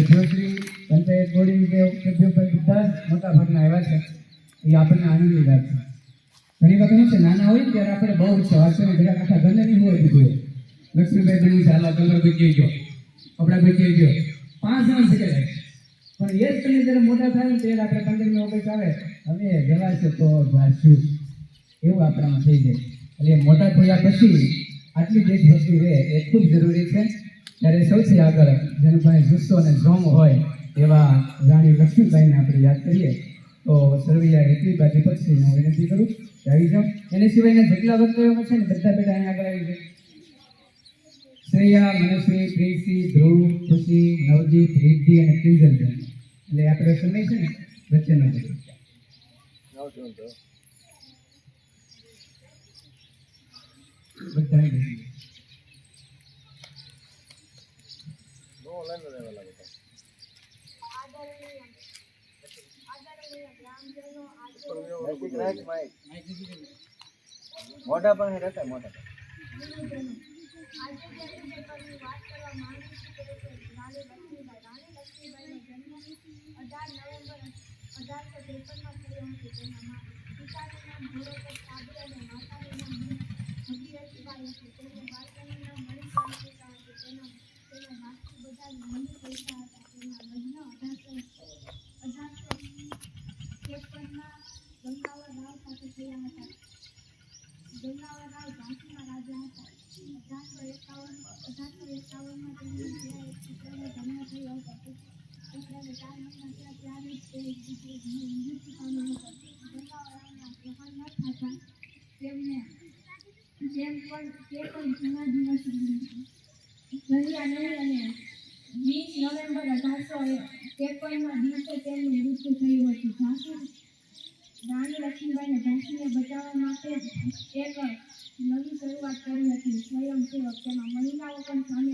સભ્યોશ્રી panchayat body કે સભ્યો પર બધા જ મોટા ભાગના આવ્યા છે એ આપણને આનંદની વાત છે. ઘણી વખત શું છે, નાના હોય ત્યારે આપણે બહુ ઉત્સાહ વાંચવાની બધા આખા ઘરને નહીં હોય દીધું લક્ષ્મીભાઈ બની ચાલા કમરભાઈ કહી ગયો, કપડાભાઈ કહી ગયો, 5 જણ શીખે પણ એ જ તમે જ્યારે મોટા થાય ને ત્યારે આપણે 15મી ઓગસ્ટ આવે હવે જવાશે તો જાશું એવું આપણામાં થઈ જાય. એટલે મોટા થયા પછી આટલી દેશભક્તિ રહે એ ખૂબ જરૂરી છે. ત્યારે સૌથી આગળ જેનું પાસે જુસ્સો અને જોમ હોય એવા રાણી લક્ષ્મીબાઈને આપણે યાદ કરીએ તો સર્વૈયા હેતવીબા દીપકસિંહને હું વિનંતી કરું કે આવી જાઓ. એને સિવાયના જેટલા વક્તવ્યો છે ને બધા બેટા અહીંયા આગળ આવી જાય. શ્રેયા, મનશ્રી, પ્રીતિ, ધ્રુવ, ખુશી, નવદીપ, રિદ્ધિ અને કિંજલબેન. એટલે આપણે સમય છે ને વચ્ચે ન પડે. બધા મોટા પણ રહેતા મોટા આજે જે વિષય પર વાત કરવા માંગુ છું તે છે રાણી લક્ષ્મીબાઈ. રાણી લક્ષ્મીબાઈનો જન્મ 18 નવેમ્બર 1853માં થયો હતો. તેના પિતાનું નામ ઘોડોપર સાબરી અને માતાનું નામ ભગીરથબાઈ હતું. તેનું બાળપણનું નામ મણિકર્ણિકા હતું. તેના માતા બધા મની પૈસા હતા. તેના લગ્ન 1853માં ગંગાવર રાવ સાથે થયા હતા. ગંગાવર રાવ ઝાંસીના રાજા હતા. 1851માં તેમના એક પુત્રનો જન્મ થયો હતો. પુત્રને 4 મહિના થયા ત્યારે જ તે મૃત્યુ પામ્યો હતો. ગંગાવર રાવના પ્રહાર ન થતા તેમને જેમ પણ તે પણ ઘણા દિવસ રહ્યા નહીં અને 20 નવેમ્બર 1853ના દિવસે તેમનું મૃત્યુ થયું હતું. રાણી લક્ષ્મીબાઈને ઝાંસીને બચાવવા માટે એક નવી શરૂઆત કરી હતી. સ્વયંસેવક તેમાં મહિલાઓ પણ સામેલ